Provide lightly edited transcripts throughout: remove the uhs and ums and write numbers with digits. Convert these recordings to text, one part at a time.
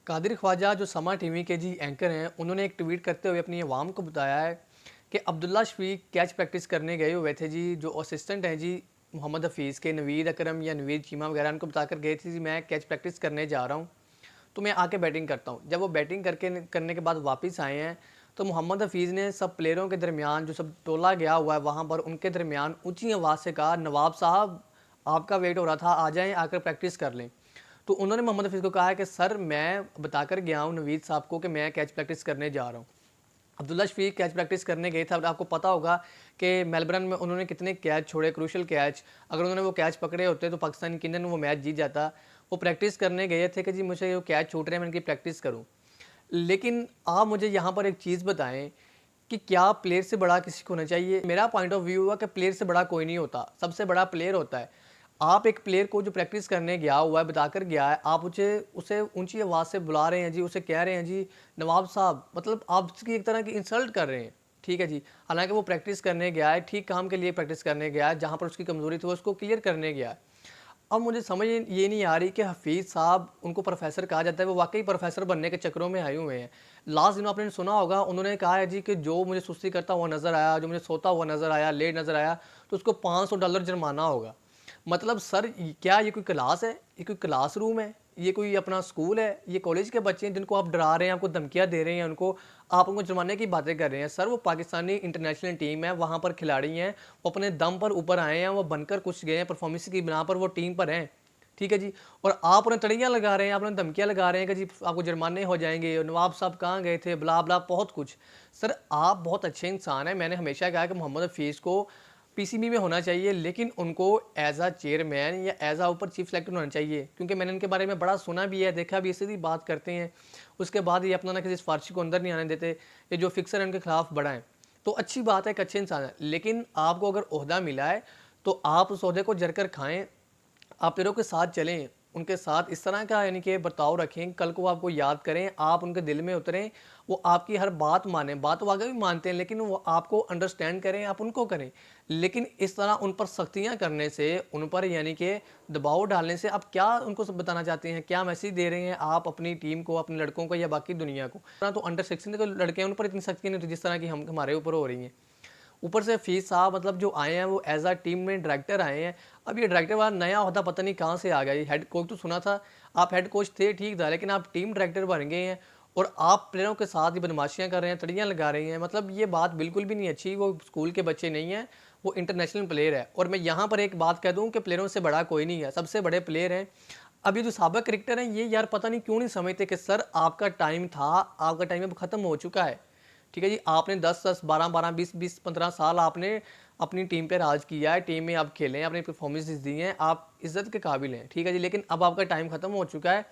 कादिर ख्वाजा जो समा टीवी के जी एंकर हैं, उन्होंने एक ट्वीट करते हुए अपनी आवाम को बताया है कि अब्दुल्ला शफीक कैच प्रैक्टिस करने गए हुए थे जी। जो असिस्टेंट हैं जी मोहम्मद हफीज़ के, नवीद अकरम या नवीद चीमा वगैरह, उनको बताकर गए थे जी मैं कैच प्रैक्टिस करने जा रहा हूँ, तो मैं आके बैटिंग करता हूँ। जब वो बैटिंग करने के बाद वापस आए हैं, तो मोहम्मद हफीज़ ने सब प्लेयरों के दरमियान, जो सब टोला गया हुआ है वहाँ पर, उनके दरमियान ऊँची आवाज़ से कहा, नवाब साहब आपका वेट हो रहा था, आ जाएँ, आकर प्रैक्टिस कर लें। तो उन्होंने मोहम्मद हफीज़ को कहा है कि सर मैं बताकर गया हूँ नवीद साहब को कि मैं कैच प्रैक्टिस करने जा रहा हूँ। अब्दुल्ला शफीक कैच प्रैक्टिस करने गए थे। अब आपको पता होगा कि मेलबर्न में उन्होंने कितने कैच छोड़े, क्रूशल कैच। अगर उन्होंने वो कैच पकड़े होते तो पाकिस्तान की इंडियन वो मैच जीत जाता। वो प्रैक्टिस करने गए थे कि जी मुझे वो कैच छूट रहे हैं, मैं इनकी प्रैक्टिस करूँ। लेकिन आप मुझे यहाँ पर एक चीज़ बताएं कि क्या प्लेयर से बड़ा किसी को होना चाहिए? मेरा पॉइंट ऑफ व्यू हुआ कि प्लेयर से बड़ा कोई नहीं होता, सबसे बड़ा प्लेयर होता है। आप एक प्लेयर को जो प्रैक्टिस करने गया हुआ है, बताकर गया है, आप उसे उसे ऊँची आवाज़ से बुला रहे हैं जी, उसे कह रहे हैं जी नवाब साहब, मतलब आप उसकी एक तरह की इंसल्ट कर रहे हैं, ठीक है जी। हालाँकि वो प्रैक्टिस करने गया है, ठीक काम के लिए प्रैक्टिस करने गया है, जहाँ पर उसकी कमज़ोरी थी वो उसको क्लियर करने गया है। अब मुझे समझ ये नहीं आ रही कि हफीज़ साहब, उनको प्रोफ़ेसर कहा जाता है, वो वाक़ई प्रोफ़ेसर बनने के चक्करों में आए हुए हैं। लास्ट दिनों आपने सुना होगा, उन्होंने कहा है जी कि जो मुझे सुस्ती करता हुआ नज़र आया, जो मुझे सोता हुआ नज़र आया, लेट नज़र आया, तो उसको $500 जुर्माना होगा। मतलब सर, क्या ये कोई क्लास है? ये कोई क्लासरूम है? ये कोई अपना स्कूल है? ये कॉलेज के बच्चे हैं जिनको आप डरा रहे हैं, आपको धमकियाँ दे रहे हैं, आप उनको जुर्माने की बातें कर रहे हैं। सर, वो पाकिस्तानी इंटरनेशनल टीम है, वहाँ पर खिलाड़ी हैं, वो अपने दम पर ऊपर आए हैं, वो बनकर कुछ गए हैं, परफॉर्मेंस की बिना पर वो टीम पर हैं। ठीक है जी। और आप उन्हें तड़ियाँ लगा रहे हैं, आप उन्हें धमकियाँ लगा रहे हैं कि जी आपको जुर्माने हो जाएँगे, नवाब साहब कहाँ गए थे, ब्ला-ब्ला बहुत कुछ। सर, आप बहुत अच्छे इंसान हैं, मैंने हमेशा कहा कि मोहम्मद हफीज़ को पीसीबी में होना चाहिए, लेकिन उनको एज़ अ चेयरमैन या एज़ अ ऊपर चीफ सेलेक्टर होना चाहिए, क्योंकि मैंने इनके बारे में बड़ा सुना भी है, देखा भी है, सीधी बात करते हैं। उसके बाद ये अपना ना किसी सिफारिशी को अंदर नहीं आने देते, ये जो फिक्सर है उनके खिलाफ बढ़ाएँ। तो अच्छी बात है, एक अच्छे इंसान है, लेकिन आपको अगर ओहदा मिला है, तो आप उस ओहदे को जरकर खाएँ, आप प्लेयरों के साथ चलें, उनके साथ इस तरह का यानी कि बर्ताव रखें, कल को आपको याद करें, आप उनके दिल में उतरें, वो आपकी हर बात मानें, बात वो आगे भी मानते हैं, लेकिन वो आपको अंडरस्टैंड करें, आप उनको करें। लेकिन इस तरह उन पर सख्तियाँ करने से, उन पर यानी कि दबाव डालने से आप क्या उनको सब बताना चाहते हैं? क्या मैसेज दे रहे हैं आप अपनी टीम को, अपने लड़कों को या बाकी दुनिया को? तो अंडर 16 के लड़के हैं, उन पर इतनी सख्ती नहीं होती जिस तरह की हम हमारे ऊपर हो रही हैं। ऊपर से हफीज़ साहब, मतलब जो आए हैं वो एज़ अ टीम में डायरेक्टर आए हैं। अब ये डायरेक्टर वाला नया ओहदा पता नहीं कहाँ से आ गया। ये हेड कोच तो सुना था, आप हेड कोच थे, ठीक था, लेकिन आप टीम डायरेक्टर बन गए हैं और आप प्लेयरों के साथ ही बदमाशियाँ कर रहे हैं, तड़ियाँ लगा रहे हैं। मतलब ये बात बिल्कुल भी नहीं अच्छी। वो स्कूल के बच्चे नहीं हैं, वो इंटरनेशनल प्लेयर है। और मैं यहाँ पर एक बात कह दूँ कि प्लेयरों से बड़ा कोई नहीं है, सबसे बड़े प्लेयर हैं। अब ये जो साबिक क्रिकेटर हैं, ये यार पता नहीं क्यों नहीं समझते कि सर आपका टाइम था, आपका टाइम अब खत्म हो चुका है। ठीक है जी, आपने 10-10, 12-12, 20-20, 15 साल आपने अपनी टीम पे राज किया है, टीम में आप खेले हैं, अपनी परफॉर्मेंसेस दी हैं, आप इज़्ज़त के काबिल हैं, ठीक है जी। लेकिन अब आपका टाइम खत्म हो चुका है।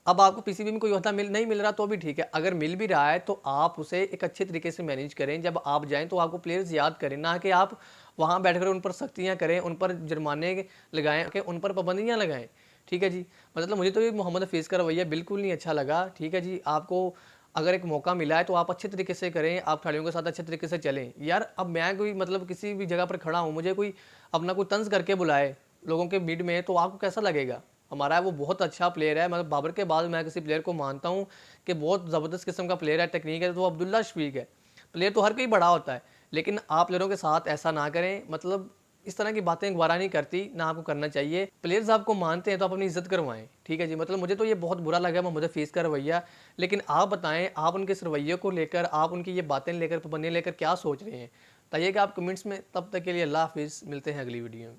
अब आपको पीसीबी में कोई ओहदा नहीं मिल रहा तो भी ठीक है, अगर मिल भी रहा है तो आप उसे एक अच्छे तरीके से मैनेज करें। जब आप जाएँ तो आपको प्लेयर्स याद करें, ना कि आप वहाँ बैठकर उन पर सख्तियाँ करें, उन पर जुर्माने लगाएँ, कि उन पर पाबंदियाँ लगाएँ। ठीक है जी। मतलब मुझे तो ये मोहम्मद हफीज़ का रवैया बिल्कुल नहीं अच्छा लगा। ठीक है जी, आपको अगर एक मौका मिला है तो आप अच्छे तरीके से करें, आप खिलाड़ियों के साथ अच्छे तरीके से चलें। यार, अब मैं कोई मतलब किसी भी जगह पर खड़ा हूँ, मुझे कोई अपना कोई तंज़ करके बुलाए लोगों के बीच में, तो आपको कैसा लगेगा? हमारा वो बहुत अच्छा प्लेयर है, मतलब बाबर के बाद मैं किसी प्लेयर को मानता हूँ कि बहुत ज़बरदस्त किस्म का प्लेयर है, टेक्निक है, तो वो अब्दुल्ला शफीक है। प्लेयर तो हर कोई बड़ा होता है, लेकिन आप प्लेयरों के साथ ऐसा ना करें। मतलब इस तरह की बातें गवारा नहीं करती, ना आपको करना चाहिए। प्लेयर्स आपको मानते हैं तो आप अपनी इज़्ज़त करवाएँ, ठीक है जी। मतलब मुझे तो ये बहुत बुरा लगा मोहम्मद हफीज़ का रवैया। लेकिन आप बताएँ, आप उनके इस रवैये को लेकर, आप उनकी ये बातें लेकर, पाबंदियाँ लेकर क्या सोच रहे हैं? बताइएगा आप कमेंट्स में। तब तक के लिए अल्लाह हाफ़िज़, मिलते हैं अगली वीडियो में।